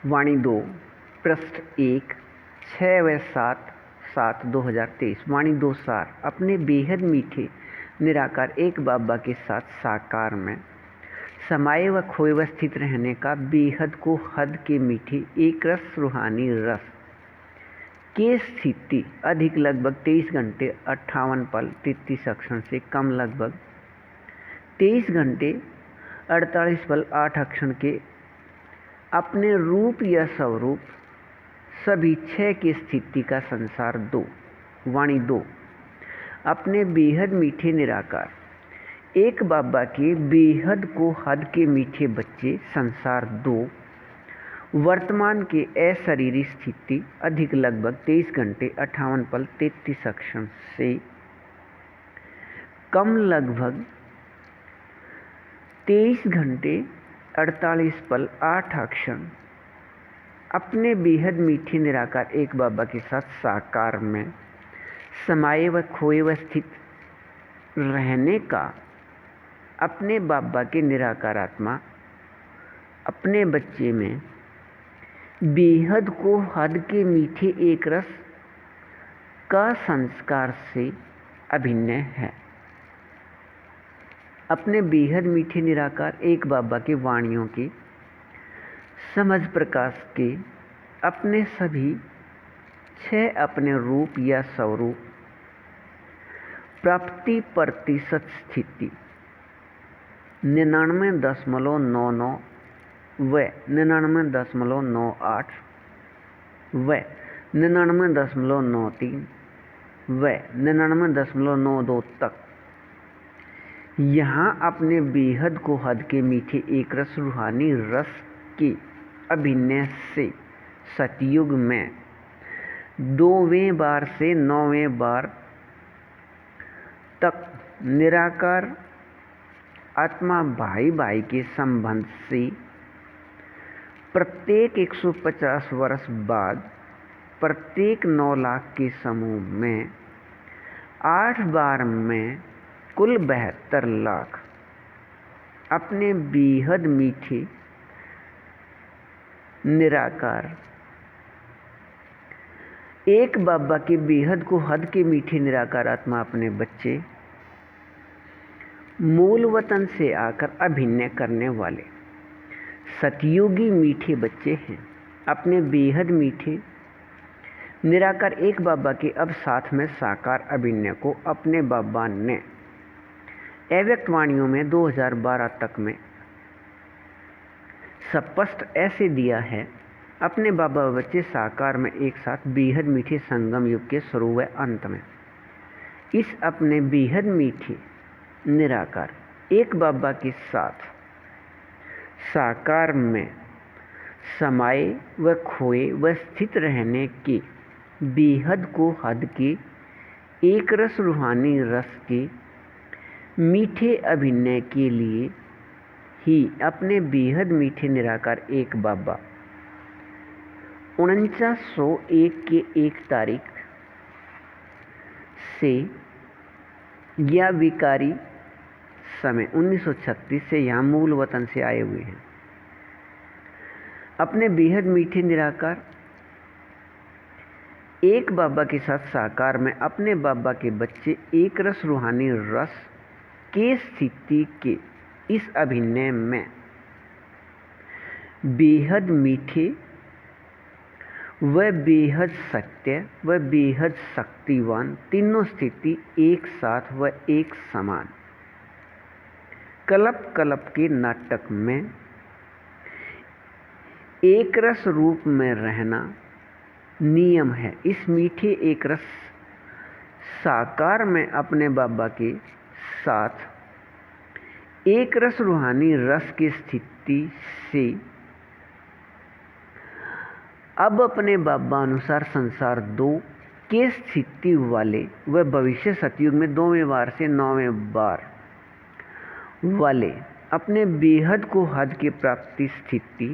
वाणी 2 पृष्ठ 1 6 व 7/7/2023। वाणी 2 सार। अपने बेहद मीठे निराकार एक बाबा के साथ साकार में समाये व खोए व स्थित रहने का बेहद को हद के मीठे एक रस रूहानी रस के स्थिति अधिक लगभग 23 घंटे 58 पल 33 अक्षर से कम लगभग 23 घंटे 48 पल 8 अक्षर के अपने रूप या स्वरूप सभी 6 की स्थिति का संसार 2। वाणी 2 अपने बेहद मीठे निराकार एक बाबा के बेहद को हद के मीठे बच्चे संसार 2 वर्तमान के अशरीरी स्थिति अधिक लगभग 23 घंटे 58 पल 33 अक्षर से कम लगभग 23 घंटे 48 पल 8 अक्षर अपने बेहद मीठे निराकार एक बाबा के साथ साकार में समाये व खोए व स्थित रहने का अपने बाबा के निराकार आत्मा अपने बच्चे में बेहद को हद के मीठे एक रस का संस्कार से अभिन्न है। अपने बेहद मीठे निराकार एक बाबा के वाणियों के समझ प्रकाश के अपने सभी 6 अपने रूप या स्वरूप प्राप्ति प्रतिशत स्थिति 99.99 व 99.98 व 99.93 व 99.92 तक यहाँ अपने बेहद को हद के मीठे एक रस रूहानी रस के अभिनय से सतयुग में 2वें बार से 9वें बार तक निराकार आत्मा भाई भाई के संबंध से प्रत्येक 150 वर्ष बाद प्रत्येक 9 लाख के समूह में 8 बार में कुल 72 लाख अपने बेहद मीठे निराकार एक बाबा के बेहद को हद के मीठे निराकार आत्मा अपने बच्चे मूल वतन से आकर अभिनय करने वाले सतयुगी मीठे बच्चे हैं। अपने बेहद मीठे निराकार एक बाबा के अब साथ में साकार अभिनय को अपने बाबा ने अव्यक्त वाणियों में 2012 तक में स्पष्ट ऐसे दिया है। अपने बाबा बच्चे साकार में एक साथ बेहद मीठे संगम युग के शुरू व अंत में इस अपने बेहद मीठे निराकार एक बाबा के साथ साकार में समाये व खोए व स्थित रहने के बेहद को हद के एक रस रूहानी रस के मीठे अभिनय के लिए ही अपने बेहद मीठे निराकार एक बाबा 4901 के 1 तारीख से या विकारी समय 1936 से यहाँ मूल वतन से आए हुए हैं। अपने बेहद मीठे निराकार एक बाबा के साथ साकार में अपने बाबा के बच्चे एक रस रूहानी रस के स्थिति के इस अभिनय में बेहद मीठे व बेहद सत्य व बेहद शक्तिवान तीनों स्थिति एक साथ व एक समान कल्प कल्प के नाटक में एक रस रूप में रहना नियम है। इस मीठे एक रस साकार में अपने बाबा के साथ एक रस रूहानी रस की स्थिति से अब अपने बाबा अनुसार संसार 2 के स्थिति वाले व भविष्य सतयुग में 2वें बार से 9वें बार वाले अपने बेहद को हद की प्राप्ति स्थिति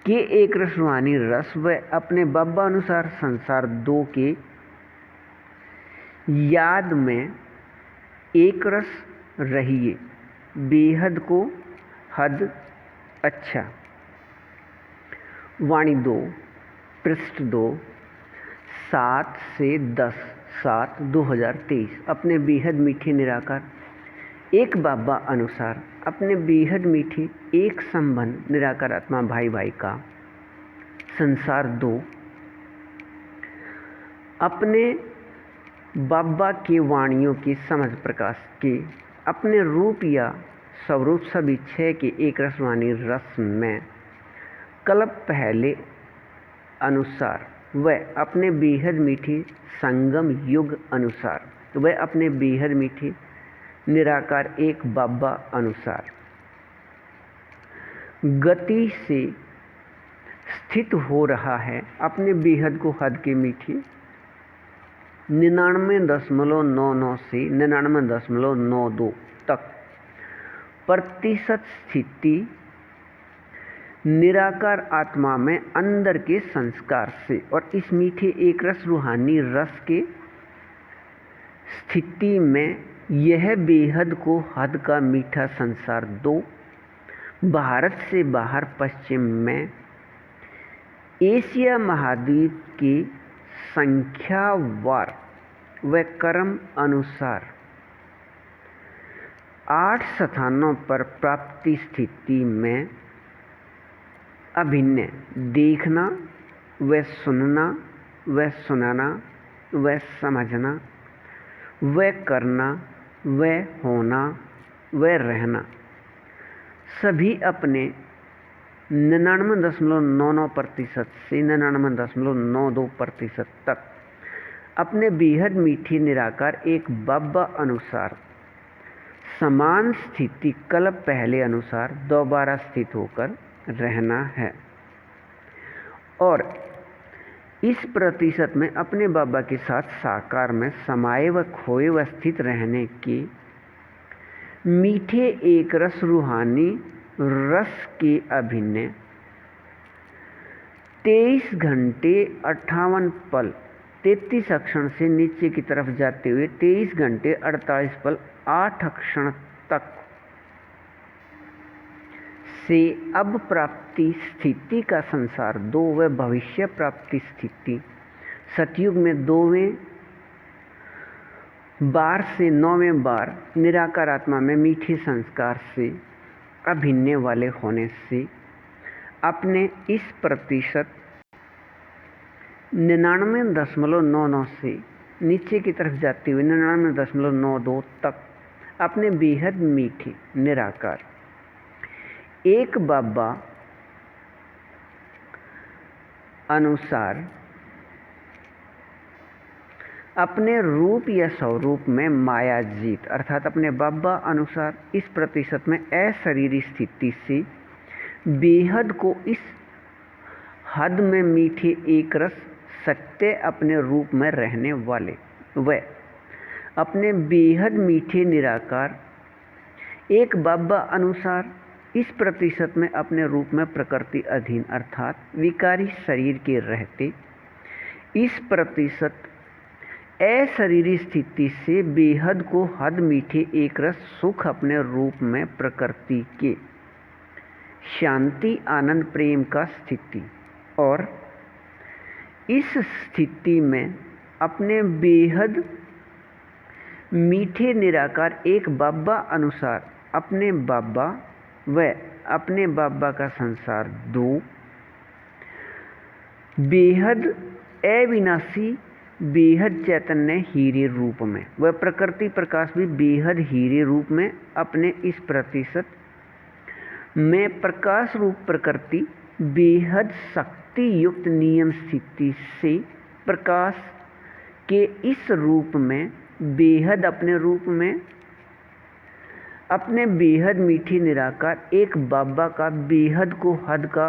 के एक रस रूहानी रस व अपने बाबा अनुसार संसार 2 के याद में एक रस रहिए बेहद को हद अच्छा वाणी 2 पृष्ठ 2 7 से 10/7/2023 अपने बेहद मीठे निराकार एक बाबा अनुसार अपने बेहद मीठे एक संबंध निराकार आत्मा भाई भाई का संसार 2 अपने बाबा के वाणियों की समझ प्रकाश के अपने रूप या स्वरूप सभी 6 के एक रसवाणी रस में कल्प पहले अनुसार वह अपने बेहद मीठे संगम युग अनुसार वह अपने बेहद मीठे निराकार एक बाबा अनुसार गति से स्थित हो रहा है अपने बेहद को हद के मीठे 99.99 से 99.92 तक प्रतिशत स्थिति निराकार आत्मा में अंदर के संस्कार से और इस मीठे एक रस रूहानी रस के स्थिति में यह बेहद को हद का मीठा संसार 2 भारत से बाहर पश्चिम में एशिया महाद्वीप के संख्यावार व कर्म अनुसार 8 स्थानों पर प्राप्ति स्थिति में अभिन्न देखना व सुनना व सुनाना व समझना व करना व होना व रहना सभी अपने 99.99% से 99.92% तक अपने बेहद मीठी निराकार एक बाबा अनुसार समान स्थिति कल्प पहले अनुसार दोबारा स्थित होकर रहना है और इस प्रतिशत में अपने बाबा के साथ साकार में समाये व खोए व स्थित रहने के मीठे एक रस रूहानी रस के अभिन्न 23 घंटे 58 पल 33 अक्षण से नीचे की तरफ जाते हुए 23 घंटे 48 पल 8 अक्षण तक से अब प्राप्ति स्थिति का संसार 2 व भविष्य प्राप्ति स्थिति सतयुग में 2वें बार से 9वें बार निराकार आत्मा में मीठे संस्कार से अभिन्न वाले होने से अपने इस प्रतिशत 99.99 से नीचे की तरफ जाते हुए 99.92 तक अपने बेहद मीठे निराकार एक बाबा अनुसार अपने रूप या स्वरूप में माया जीत अर्थात अपने बाबा अनुसार इस प्रतिशत में अशरीरी स्थिति से बेहद को इस हद में मीठे एक रस सत्य अपने रूप में रहने वाले व अपने बेहद मीठे निराकार एक बाबा अनुसार इस प्रतिशत में अपने रूप में प्रकृति अधीन अर्थात विकारी शरीर के रहते इस प्रतिशत अशरीरी स्थिति से बेहद को हद मीठे एक रस सुख अपने रूप में प्रकृति के शांति आनंद प्रेम का स्थिति और इस स्थिति में अपने बेहद मीठे निराकार एक बाबा अनुसार अपने बाबा व अपने बाबा का संसार 2 बेहद अविनाशी बेहद चैतन्य हीरे रूप में वह प्रकृति प्रकाश भी बेहद हीरे रूप में अपने इस प्रतिशत में प्रकाश रूप प्रकृति बेहद शक्ति युक्त नियम स्थिति से प्रकाश के इस रूप में बेहद अपने रूप में अपने बेहद मीठे निराकार एक बाबा का बेहद को हद का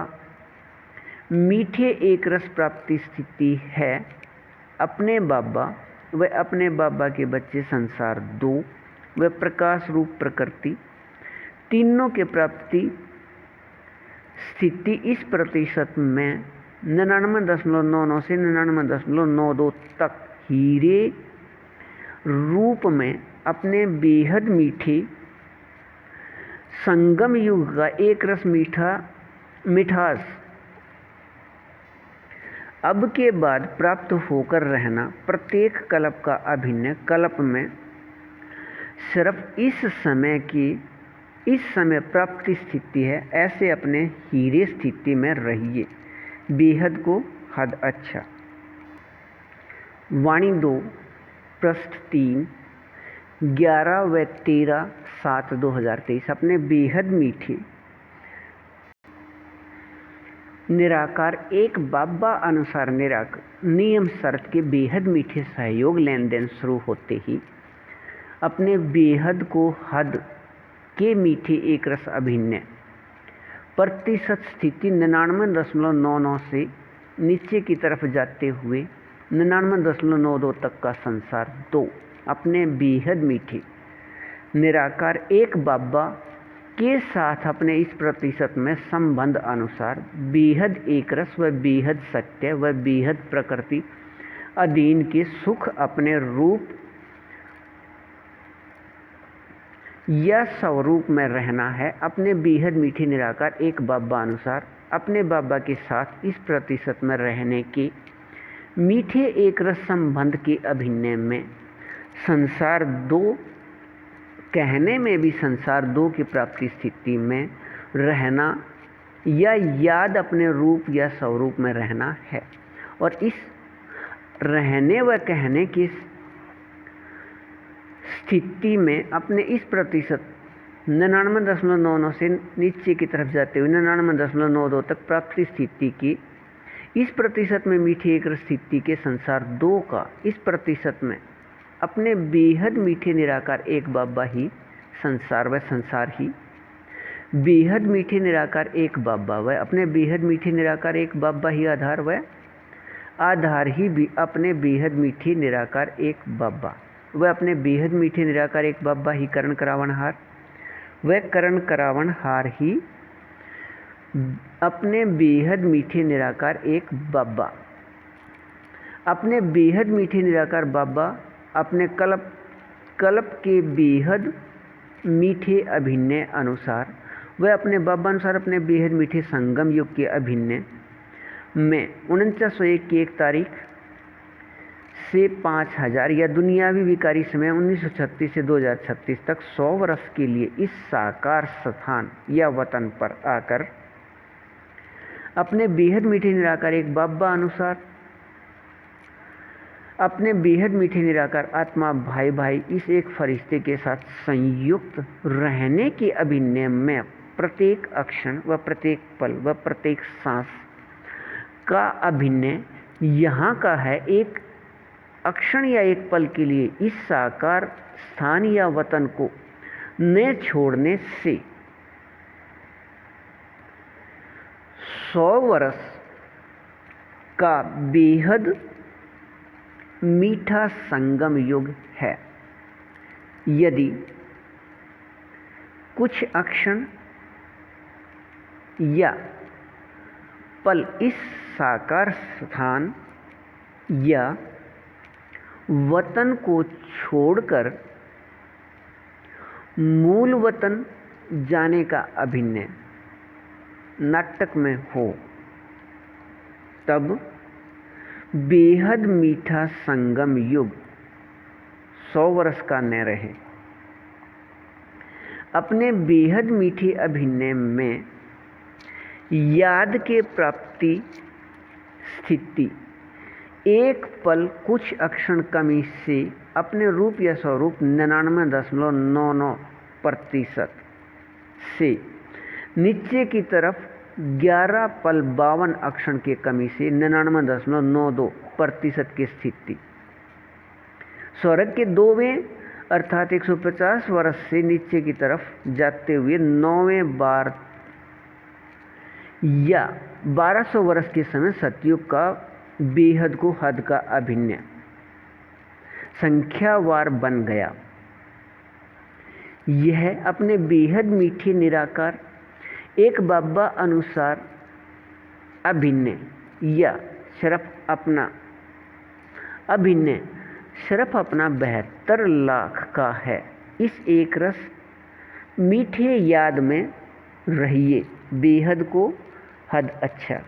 मीठे एक रस प्राप्ति स्थिति है अपने बाबा व अपने बाबा के बच्चे संसार 2 व प्रकाश रूप प्रकृति तीनों के प्राप्ति स्थिति इस प्रतिशत में 99.99 से 99.92 तक हीरे रूप में अपने बेहद मीठे संगम युग का एक रस मिठास अब के बाद प्राप्त होकर रहना प्रत्येक कल्प का अभिन्न कल्प में सिर्फ इस समय प्राप्ति स्थिति है, ऐसे अपने हीरे स्थिति में रहिए, बेहद को हद अच्छा। वाणी 2 पृष्ठ 3 11 व 13/7/2023 अपने बेहद मीठे निराकार एक बाबा अनुसार नियम शर्त के बेहद मीठे सहयोग लेन देन शुरू होते ही अपने बेहद को हद के मीठे एक रस अभिन्न प्रतिशत स्थिति 99.99 से नीचे की तरफ जाते हुए 99.92 तक का संसार 2 अपने बेहद मीठे निराकार एक बाबा के साथ अपने इस प्रतिशत में संबंध अनुसार बेहद एक रस व बेहद सत्य व बेहद प्रकृति अधीन के सुख अपने रूप या स्वरूप में रहना है, अपने बेहद मीठे निराकार एक बाबा अनुसार अपने बाबा के साथ इस प्रतिशत में रहने के मीठे एक रस संबंध के अभिन्न में संसार 2 कहने में भी संसार 2 की प्राप्ति स्थिति में रहना या याद अपने रूप या स्वरूप में रहना है, और इस रहने व कहने की स्थिति में अपने इस प्रतिशत 99.99 से नीचे की तरफ जाते हुए 99.92 तक प्राप्ति स्थिति की इस प्रतिशत में मीठे एक स्थिति के संसार 2 का इस प्रतिशत में अपने बेहद मीठे निराकार एक बाबा ही संसार व संसार ही बेहद मीठे निराकार एक बाबा व अपने बेहद मीठे निराकार एक बाबा ही आधार व आधार ही भी अपने बेहद मीठे निराकार एक बाबा व अपने बेहद मीठे निराकार एक बाबा ही करण करावनहार व करण करावनहार ही अपने बेहद मीठे निराकार एक बाबा अपने बेहद मीठे निराकार बाबा अपने कल्प के बेहद मीठे अभिन्न अनुसार वह अपने बाबा अनुसार अपने बेहद मीठे संगम युग के अभिन्न में 4901 की 1 तारीख से 5000 या दुनियावी विकारी समय 1936 से 2036 तक 100 वर्ष के लिए इस साकार स्थान या वतन पर आकर अपने बेहद मीठे निराकार एक बाबा अनुसार अपने बेहद मीठे निराकार आत्मा भाई भाई इस एक फरिश्ते के साथ संयुक्त रहने के अभिन्न में प्रत्येक अक्षण व प्रत्येक पल व प्रत्येक सांस का अभिन्न यहाँ का है, एक अक्षण या एक पल के लिए इस साकार स्थान या वतन को न छोड़ने से 100 वर्ष का बेहद मीठा संगम युग है। यदि कुछ अक्षण या पल इस साकार स्थान या वतन को छोड़कर मूल वतन जाने का अभिन्न नाटक में हो, तब बेहद मीठा संगम युग 100 वर्ष का न रहे। अपने बेहद मीठे अभिन्न में याद के प्राप्ति स्थिति एक पल कुछ अक्षण कमी से अपने रूप या स्वरूप 99.99% से नीचे की तरफ 11 पल 52 अक्षण के कमी से 99.92% की स्थिति स्वर्ग के 2वें अर्थात 150 वर्ष से नीचे की तरफ जाते हुए 9वें बार या 1200 वर्ष के समय सतयुग का बेहद को हद का अभिन्न संख्यावार बन गया। यह अपने बेहद मीठे निराकार एक बाबा अनुसार अभिन्न या सिर्फ अपना अभिन्न सिर्फ अपना 72 लाख का है। इस एक रस मीठे याद में रहिए, बेहद को हद अच्छा।